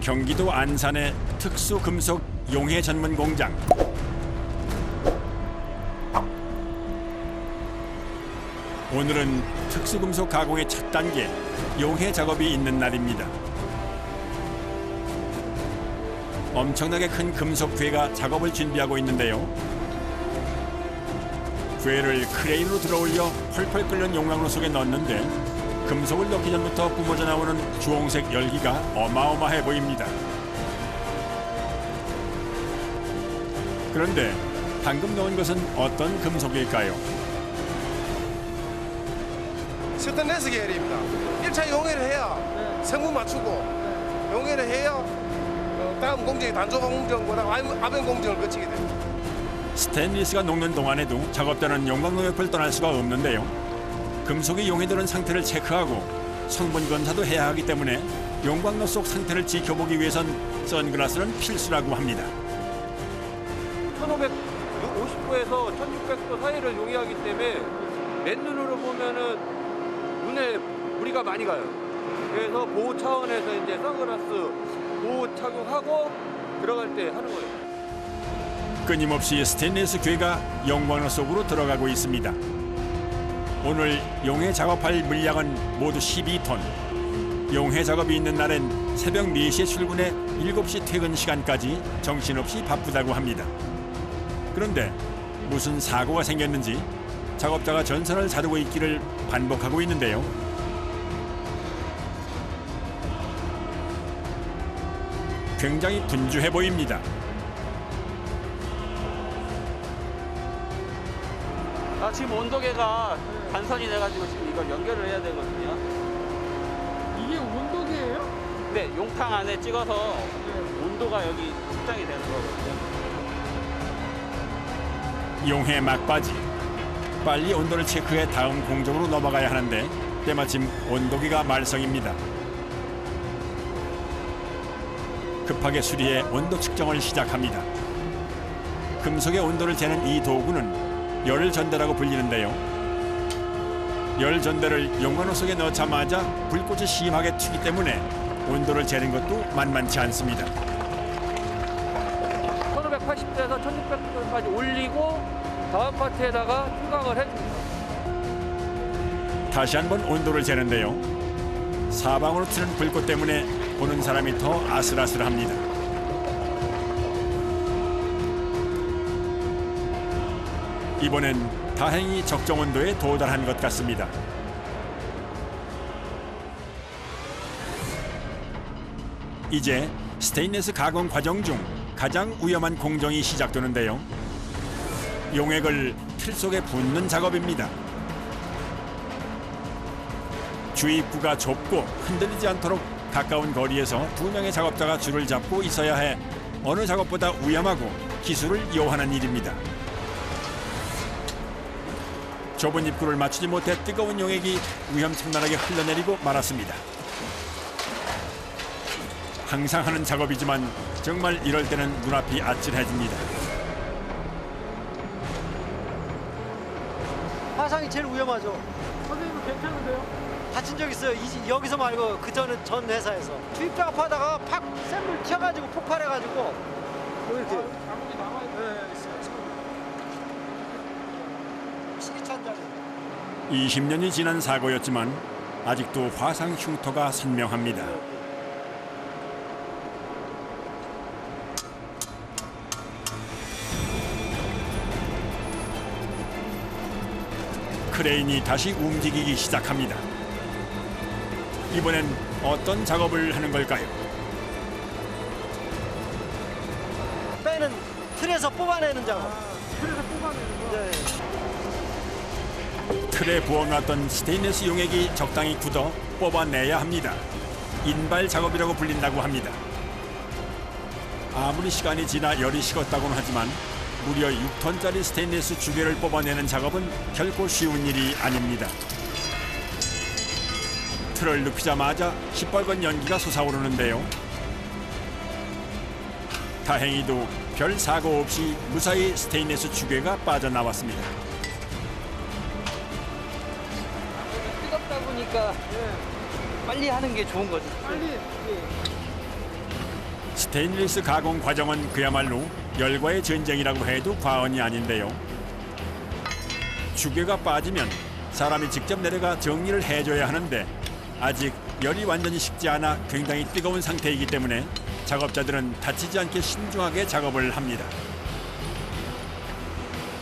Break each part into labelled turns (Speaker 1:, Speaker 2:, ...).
Speaker 1: 경기도 안산의 특수금속 용해 전문 공장. 오늘은 특수금속 가공의 첫 단계 용해 작업이 있는 날입니다. 엄청나게 큰 금속 괴가 작업을 준비하고 있는데요. 괴를 크레인으로 들어올려 펄펄 끓는 용광로 속에 넣는데 금속을 넣기 전부터 뿜어져 나오는 주홍색 열기가 어마어마해 보입니다. 그런데 방금 넣은 것은 어떤 금속일까요?
Speaker 2: 스테인리스 계열입니다. 1차 용해를 해야 성분 맞추고 용해를 해야 다음 공정이 단조 공정보다 아변 공정을 거치게 됩니다.
Speaker 1: 스테인리스가 녹는 동안에도 작업자는 용광로 옆을 떠날 수가 없는데요. 금속이 용해되는 상태를 체크하고 성분 검사도 해야 하기 때문에 용광로 속 상태를 지켜보기 위해선 선글라스는 필수라고 합니다.
Speaker 3: 1550도에서 1600도 사이를 용해하기 때문에 맨눈으로 보면은 눈에 무리가 많이 가요. 그래서 보호 차원에서 이제 선글라스 보호 착용하고 들어갈 때 하는 거예요.
Speaker 1: 끊임없이 스테인리스 괴가 용광로 속으로 들어가고 있습니다. 오늘 용해 작업할 물량은 모두 12톤. 용해 작업이 있는 날엔 새벽 4시에 출근해 7시 퇴근 시간까지 정신없이 바쁘다고 합니다. 그런데 무슨 사고가 생겼는지 작업자가 전선을 자르고 있기를 반복하고 있는데요. 굉장히 분주해 보입니다.
Speaker 3: 지금 온도계가 단선이 돼가지고 지금 이걸 연결을 해야 되거든요.
Speaker 4: 이게 온도계예요?
Speaker 3: 네, 용탕 안에 찍어서 온도가 여기 측정이 되는 거거든요.
Speaker 1: 용해 막바지. 빨리 온도를 체크해 다음 공정으로 넘어가야 하는데 때마침 온도계가 말썽입니다. 급하게 수리해 온도 측정을 시작합니다. 금속의 온도를 재는 이 도구는 열전대라고 불리는데요. 열전대를 용광로 속에 넣자마자 불꽃이 심하게 튀기 때문에 온도를 재는 것도 만만치 않습니다.
Speaker 3: 1580도에서 1600도까지 올리고 다음 파트에다가 투각을 해줍니다.
Speaker 1: 다시 한번 온도를 재는데요. 사방으로 튀는 불꽃 때문에 보는 사람이 더 아슬아슬합니다. 이번엔 다행히 적정 온도에 도달한 것 같습니다. 이제 스테인리스 가공 과정 중 가장 위험한 공정이 시작되는데요. 용액을 틀 속에 붓는 작업입니다. 주입구가 좁고 흔들리지 않도록 가까운 거리에서 2명의 작업자가 줄을 잡고 있어야 해 어느 작업보다 위험하고 기술을 요하는 일입니다. 좁은 입구를 맞추지 못해 뜨거운 용액이 위험천만하게 흘러내리고 말았습니다. 항상 하는 작업이지만 정말 이럴 때는 눈앞이 아찔해집니다.
Speaker 5: 화상이 제일 위험하죠.
Speaker 4: 선생님은 괜찮은데요?
Speaker 5: 다친 적 있어요. 여기서 말고 전 회사에서 주입 작업하다가 팍 샘물 튀어가지고 폭발해가지고 이렇게
Speaker 4: 자국이 남아있어요.
Speaker 5: 시리찬자리.
Speaker 1: 20년이 지난 사고였지만 아직도 화상 흉터가 선명합니다. 크레인이 다시 움직이기 시작합니다. 이번엔 어떤 작업을 하는 걸까요?
Speaker 5: 빼는 틀에서 뽑아내는 작업.
Speaker 4: 그래서 뽑아내는 거.
Speaker 5: 네.
Speaker 1: 틀에 부어놨던 스테인리스 용액이 적당히 굳어 뽑아내야 합니다. 인발 작업이라고 불린다고 합니다. 아무리 시간이 지나 열이 식었다고는 하지만 무려 6톤짜리 스테인리스 주개를 뽑아내는 작업은 결코 쉬운 일이 아닙니다. 틀을 눕히자마자 시뻘건 연기가 솟아오르는데요. 다행히도 별 사고 없이 무사히 스테인리스 주개가 빠져나왔습니다.
Speaker 6: 뜨겁다 보니까 빨리 하는 게 좋은 거죠.
Speaker 4: 빨리
Speaker 1: 스테인리스 가공 과정은 그야말로 열과의 전쟁이라고 해도 과언이 아닌데요. 주괴가 빠지면 사람이 직접 내려가 정리를 해줘야 하는데 아직 열이 완전히 식지 않아 굉장히 뜨거운 상태이기 때문에 작업자들은 다치지 않게 신중하게 작업을 합니다.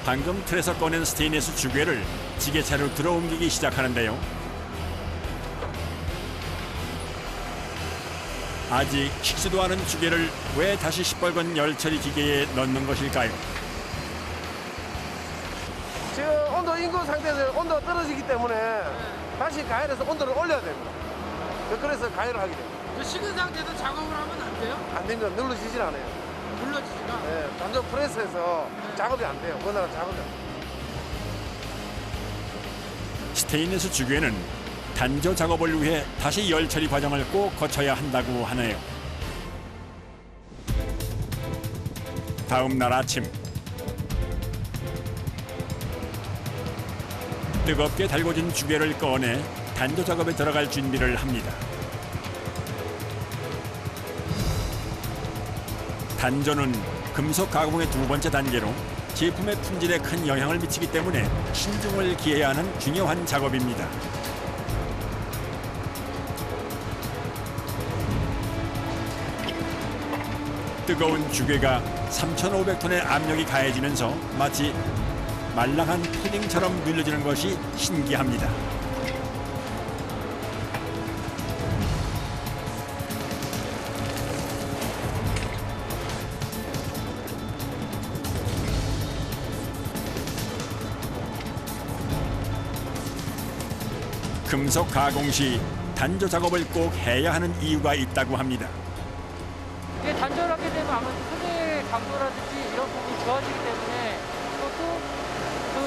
Speaker 1: 방금 틀에서 꺼낸 스테인리스 주괴를 지게차로 들어옮기기 시작하는데요. 아직 식지도 않은 주괴를 왜 다시 시뻘건 열처리 기계에 넣는 것일까요?
Speaker 2: 지금 온도 인공 상태에서 온도가 떨어지기 때문에 다시 가열해서 온도를 올려야 됩니다. 그래서 가열을 하게 됩니다.
Speaker 4: 그 식은 상태에서 작업을 하면 안 돼요?
Speaker 2: 안 됩니다. 눌러지질 않아요.
Speaker 4: 눌러지지가?
Speaker 2: 네, 단조 프레스에서 작업이 안 돼요. 원활한 작업이 안 돼요.
Speaker 1: 스테인리스 주괴는 단조 작업을 위해 다시 열 처리 과정을 꼭 거쳐야 한다고 하네요. 다음 날 아침 뜨겁게 달궈진 주괴를 꺼내 단조 작업에 들어갈 준비를 합니다. 단조는 금속 가공의 두 번째 단계로 제품의 품질에 큰 영향을 미치기 때문에 신중을 기해야 하는 중요한 작업입니다. 뜨거운 주괴가 3,500톤의 압력이 가해지면서 마치 말랑한 푸딩처럼 눌려지는 것이 신기합니다. 금속 가공 시 단조 작업을 꼭 해야 하는 이유가 있다고 합니다.
Speaker 6: 이게 단절하게 되면 아무래도 소재 강도라든지 이런 부분이 좋아지기 때문에 그것도 그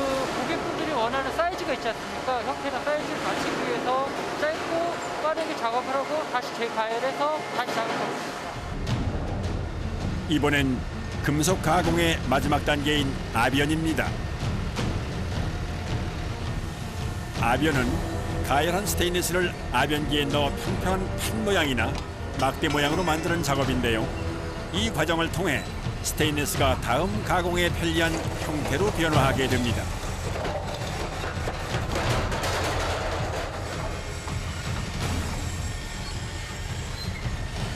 Speaker 6: 고객분들이 원하는 사이즈가 있지 않습니까? 형태나 사이즈를 맞추기 위해서 짧고 빠르게 작업을 하고 다시 재가열해서 다시 작업하고 있습니다.
Speaker 1: 이번엔 금속 가공의 마지막 단계인 아변입니다. 아변은 가열한 스테인리스를 아변기에 넣어 평평한 판 모양이나 막대 모양으로 만드는 작업인데요. 이 과정을 통해 스테인리스가 다음 가공에 편리한 형태로 변화하게 됩니다.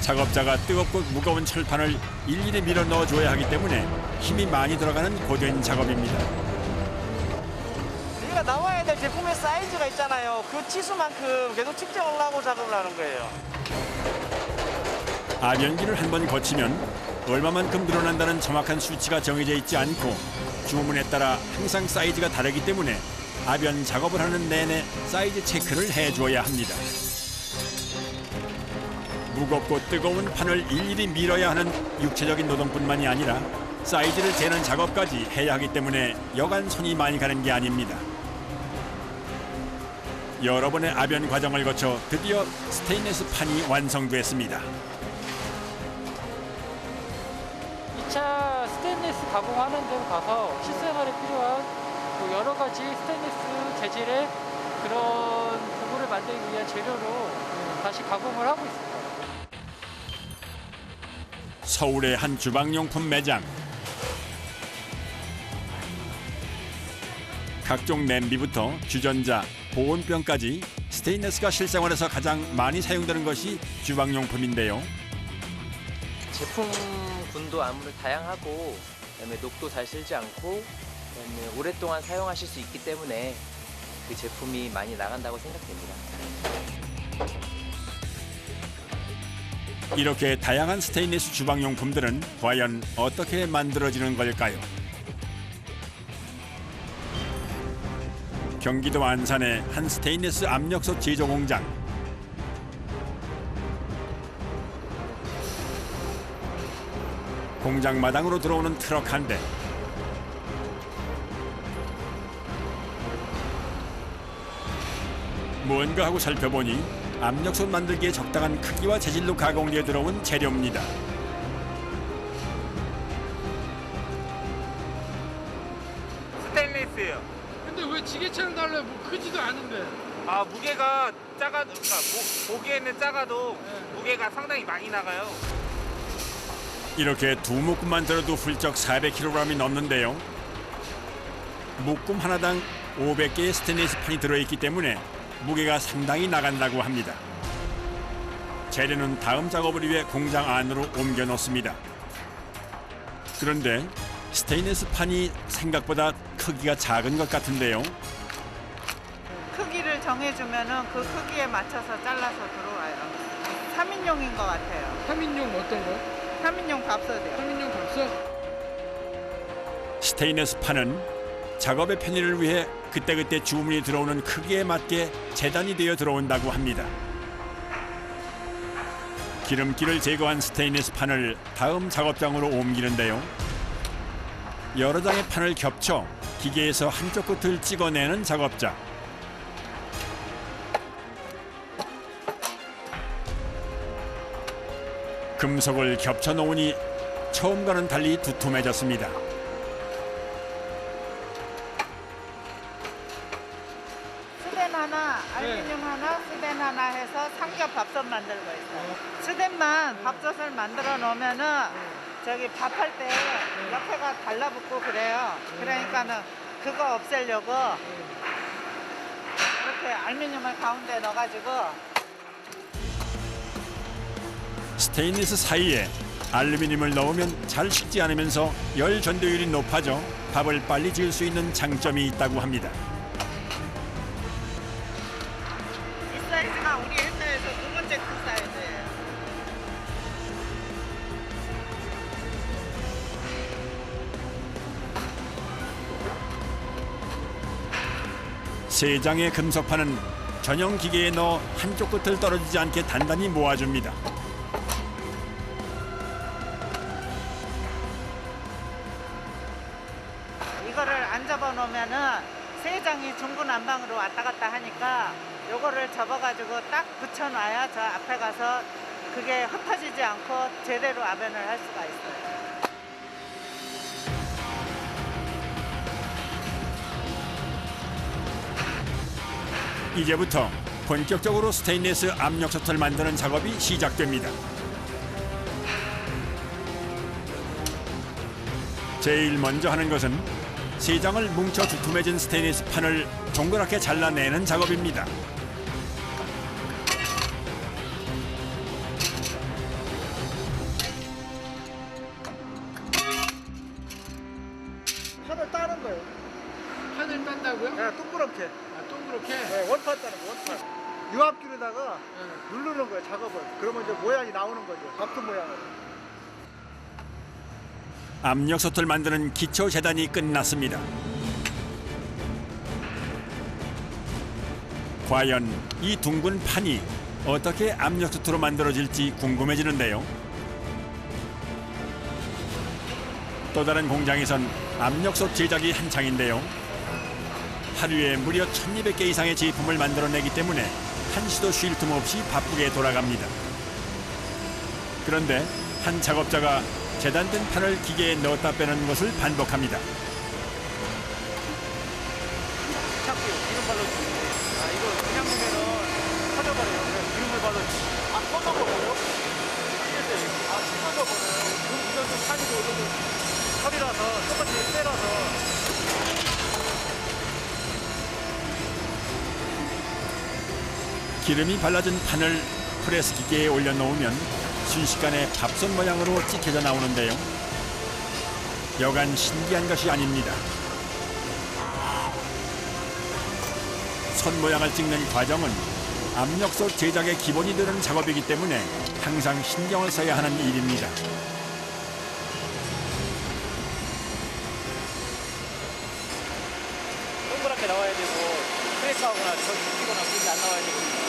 Speaker 1: 작업자가 뜨겁고 무거운 철판을 일일이 밀어 넣어줘야 하기 때문에 힘이 많이 들어가는 고된 작업입니다.
Speaker 7: 우리가 나와야 될 제품의 사이즈가 있잖아요. 그 치수만큼 계속 측정을 하고 작업을 하는 거예요.
Speaker 1: 아변기를 한 번 거치면 얼마만큼 늘어난다는 정확한 수치가 정해져 있지 않고 주문에 따라 항상 사이즈가 다르기 때문에 아변 작업을 하는 내내 사이즈 체크를 해줘야 합니다. 무겁고 뜨거운 판을 일일이 밀어야 하는 육체적인 노동뿐만이 아니라 사이즈를 재는 작업까지 해야 하기 때문에 여간 손이 많이 가는 게 아닙니다. 여러 번의 아변 과정을 거쳐 드디어 스테인리스 판이 완성됐습니다.
Speaker 6: 2차 스테인리스 가공하는 데 가서 실생활에 필요한 뭐 여러 가지 스테인리스 재질의 그런 도구를 만들기 위한 재료로 다시 가공을 하고 있습니다.
Speaker 1: 서울의 한 주방용품 매장. 각종 냄비부터 주전자, 보온병까지 스테인리스가 실생활에서 가장 많이 사용되는 것이 주방용품인데요.
Speaker 8: 제품군도 아무래도 다양하고 그다음에 녹도 잘 실지 않고 그다음에 오랫동안 사용하실 수 있기 때문에 그 제품이 많이 나간다고 생각됩니다.
Speaker 1: 이렇게 다양한 스테인리스 주방용품들은 과연 어떻게 만들어지는 걸까요? 경기도 안산의 한 스테인리스 압력솥 제조 공장. 공장 마당으로 들어오는 트럭 한 대. 뭔가 하고 살펴보니 압력솥 만들기에 적당한 크기와 재질로 가공되어 들어온 재료입니다.
Speaker 3: 스테인리스예요.
Speaker 4: 근데 왜 지게차는 달라요? 뭐 크지도 않은데.
Speaker 3: 아, 무게가 작아도, 그러니까 보기에는 작아도 무게가 상당히 많이 나가요.
Speaker 1: 이렇게 두 묶음만 들어도 훌쩍 400kg이 넘는데요. 묶음 하나당 500개의 스테인리스 판이 들어있기 때문에 무게가 상당히 나간다고 합니다. 재료는 다음 작업을 위해 공장 안으로 옮겨 놓습니다. 그런데 스테인리스 판이 생각보다 크기가 작은 것 같은데요.
Speaker 9: 크기를 정해주면은 그 크기에 맞춰서 잘라서 들어와요. 3인용인 것 같아요.
Speaker 4: 3인용 어떤 거?
Speaker 9: 3인용 밥솥이요.
Speaker 4: 3인용 밥솥?
Speaker 1: 스테인리스 판은 작업의 편의를 위해 그때그때 주문이 들어오는 크기에 맞게 재단이 되어 들어온다고 합니다. 기름기를 제거한 스테인리스 판을 다음 작업장으로 옮기는데요. 여러 장의 판을 겹쳐 기계에서 한쪽 끝을 찍어내는 작업장. 금속을 겹쳐 놓으니 처음과는 달리 두툼해졌습니다.
Speaker 9: 스덴 하나, 알루미늄 하나, 스덴 하나 해서 삼겹 밥솥 만들고 있어요. 스덴만 밥솥을 만들어 놓으면은 저기 밥할 때 옆에가 달라붙고 그래요. 그러니까는 그거 없애려고 이렇게 알루미늄을 가운데 넣어가지고
Speaker 1: 스테인리스 사이에 알루미늄을 넣으면 잘 식지 않으면서 열 전도율이 높아져 밥을 빨리 지을 수 있는 장점이 있다고 합니다.
Speaker 9: 이 사이즈가 우리 회사에서 두 번째 큰 사이즈예요.
Speaker 1: 세 장의 금속판은 전용 기계에 넣어 한쪽 끝을 떨어지지 않게 단단히 모아줍니다.
Speaker 9: 이거를 안 접어 놓으면은 세 장이 중구난방으로 왔다 갔다 하니까 요거를 접어가지고 딱 붙여놔야 저 앞에 가서 그게 흩어지지 않고 제대로 아변을 할 수가 있어요.
Speaker 1: 이제부터 본격적으로 스테인리스 압력 솥을 만드는 작업이 시작됩니다. 제일 먼저 하는 것은 세 장을 뭉쳐 두툼해진 스테인리스 판을 동그랗게 잘라내는 작업입니다.
Speaker 5: 판을 따는 거예요.
Speaker 4: 판을 딴다고요?
Speaker 5: 네, 동그랗게.
Speaker 4: 아, 동그랗게?
Speaker 5: 네, 원판 따는 거, 원판. 유압기로다가 누르는 거예요, 작업을. 그러면 이제 모양이 나오는 거죠. 밥솥 모양으로.
Speaker 1: 압력 솥을 만드는 기초 재단이 끝났습니다. 과연 이 둥근 판이 어떻게 압력 솥으로 만들어질지 궁금해지는데요. 또 다른 공장에선 압력솥 제작이 한창인데요. 하루에 무려 1200개 이상의 제품을 만들어내기 때문에 한시도 쉴 틈 없이 바쁘게 돌아갑니다. 그런데 한 작업자가 재단된 판을 기계에 넣었다 빼는 것을 반복합니다.
Speaker 5: 자꾸 기름 발라주고. 아, 이거 그냥 넣으면은 터져버려요. 그래서 기름을 발라주고. 아, 터져버려요? 아, 터져버려요. 이건 좀 판이고, 이건 좀 털이라서, 똑같이 때라서.
Speaker 1: 기름이 발라진 판을 프레스 기계에 올려놓으면 순식간에 밥솥 모양으로 찍혀져 나오는데요. 여간 신기한 것이 아닙니다. 손 모양을 찍는 과정은 압력솥 제작의 기본이 되는 작업이기 때문에 항상 신경을 써야 하는 일입니다.
Speaker 7: 동그랗게 나와야 되고 프레스하거나 저기 끼거나 그런 게 안 나와야 되거든요.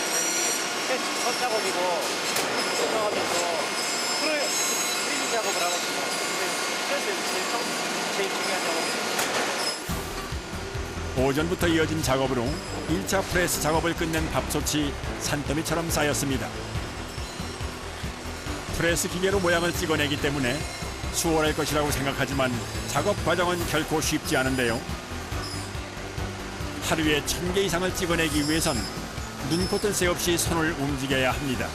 Speaker 7: 첫 작업이고 작업하면서 프리밍 작업을 하거든요. 그래서 제일 중요한 작업이에요.
Speaker 1: 오전부터 이어진 작업으로 1차 프레스 작업을 끝낸 밥솥이 산더미처럼 쌓였습니다. 프레스 기계로 모양을 찍어내기 때문에 수월할 것이라고 생각하지만 작업 과정은 결코 쉽지 않은데요. 하루에 1000개 이상을 찍어내기 위해선 눈코뜰 새 없이 손을 움직여야 합니다.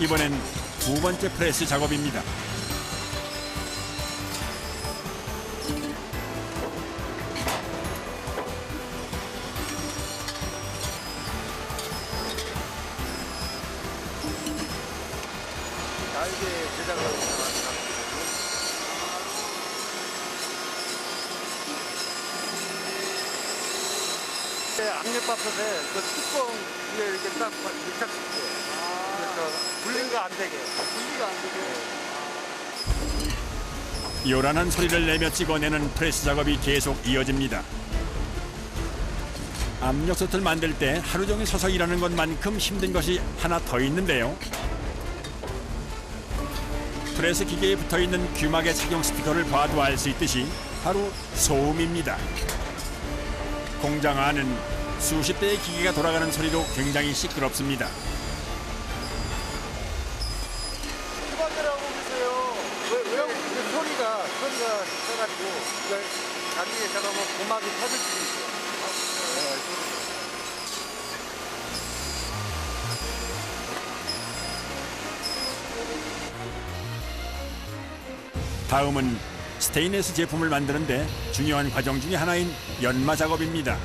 Speaker 1: 이번엔 두 번째 프레스 작업입니다.
Speaker 3: 날개 제작을 하고 있습니다. 압력밥솥에 그 뚜껑 위에 이렇게 딱 밀착시켜요. 그래서 분리가 안 되게.
Speaker 1: 요란한 소리를 내며 찍어내는 프레스 작업이 계속 이어집니다. 압력솥을 만들 때 하루 종일 서서 일하는 것만큼 힘든 것이 하나 더 있는데요. 프레스 기계에 붙어있는 귀마개 착용 스티커를 봐도 알 수 있듯이 바로 소음입니다. 공장 안은 수십 대의 기계가 돌아가는 소리로 굉장히 시끄럽습니다.
Speaker 3: 수건들하고 계세요. 왜 소리가 써가지고 나중에 잠깐만 고막이 터질 수도 있어요.
Speaker 1: 다음은 스테인리스 제품을 만드는데 중요한 과정 중에 하나인 연마 작업입니다.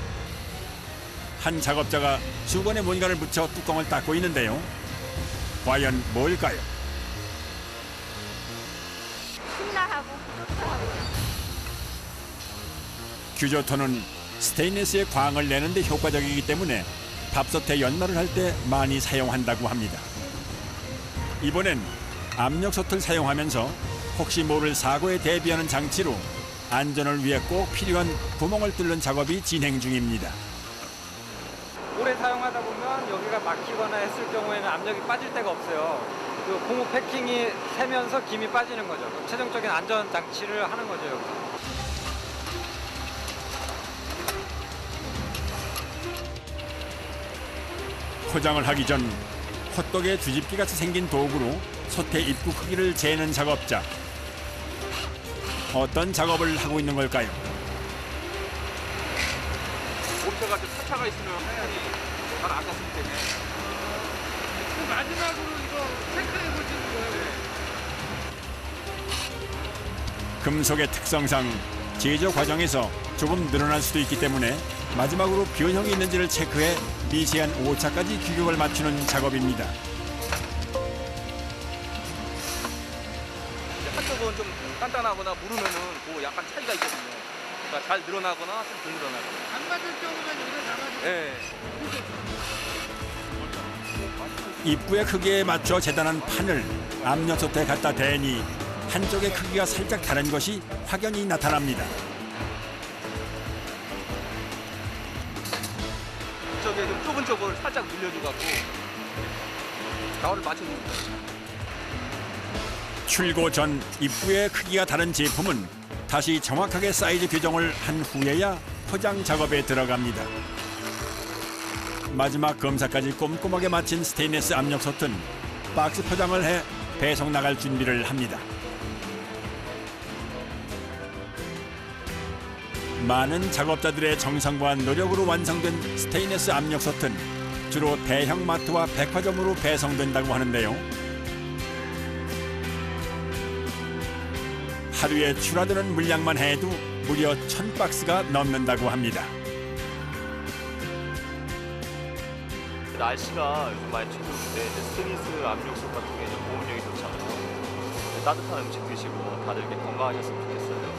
Speaker 1: 한 작업자가 수건에 뭔가를 붙여 뚜껑을 닦고 있는데요. 과연 뭘까요?
Speaker 9: 신나하고 뿌듯하고.
Speaker 1: 규조토는 스테인리스의 광을 내는 데 효과적이기 때문에 밥솥에 연마를 할 때 많이 사용한다고 합니다. 이번엔 압력솥을 사용하면서 혹시 모를 사고에 대비하는 장치로 안전을 위해 꼭 필요한 구멍을 뚫는 작업이 진행 중입니다.
Speaker 10: 오래 사용하다 보면 여기가 막히거나 했을 경우에는 압력이 빠질 데가 없어요. 그 고무 패킹이 새면서 김이 빠지는 거죠. 최종적인 안전 장치를 하는 거죠, 여기서.
Speaker 1: 포장을 하기 전 호떡의 뒤집기 같이 생긴 도구로 솥의 입구 크기를 재는 작업자. 어떤 작업을 하고 있는 걸까요?
Speaker 3: 몸체가 좀 차차가 있으면 하얀이 잘 안 닿기 때문에.
Speaker 4: 마지막으로 이거 체크해 보시는 거예요.
Speaker 1: 금속의 특성상 제조 과정에서 조금 늘어날 수도 있기 때문에 마지막으로 변형이 있는지를 체크해 미세한 오차까지 규격을 맞추는 작업입니다.
Speaker 3: 한쪽은 좀 단단하거나 무르면은 그 약간 차이가 있거든요. 그러니까 잘 늘어나거나 좀 덜 늘어나거나.
Speaker 4: 안 맞을 경우는 이거 잡아주세요.
Speaker 3: 네.
Speaker 1: 입구의 크기에 맞춰 재단한 판을 압력솥에 갖다 대니 한쪽의 크기가 살짝 다른 것이 확연히 나타납니다.
Speaker 3: 이쪽에 좀 좁은 쪽을 살짝 늘려줘갖고 좌우를 맞춰줍니다.
Speaker 1: 출고 전 입구의 크기가 다른 제품은 다시 정확하게 사이즈 교정을 한 후에야 포장 작업에 들어갑니다. 마지막 검사까지 꼼꼼하게 마친 스테인리스 압력솥은 박스 포장을 해 배송 나갈 준비를 합니다. 많은 작업자들의 정성과 노력으로 완성된 스테인리스 압력솥은 주로 대형 마트와 백화점으로 배송된다고 하는데요. 하루에 출하되는 물량만 해도 무려 1000박스가 넘는다고 합니다.
Speaker 11: 날씨가 요즘 많이 추운데 스테인리스 압력솥 같은 게 보온력이 좋잖아요. 따뜻한 음식 드시고 다들 이렇게 건강하셨으면 좋겠어요.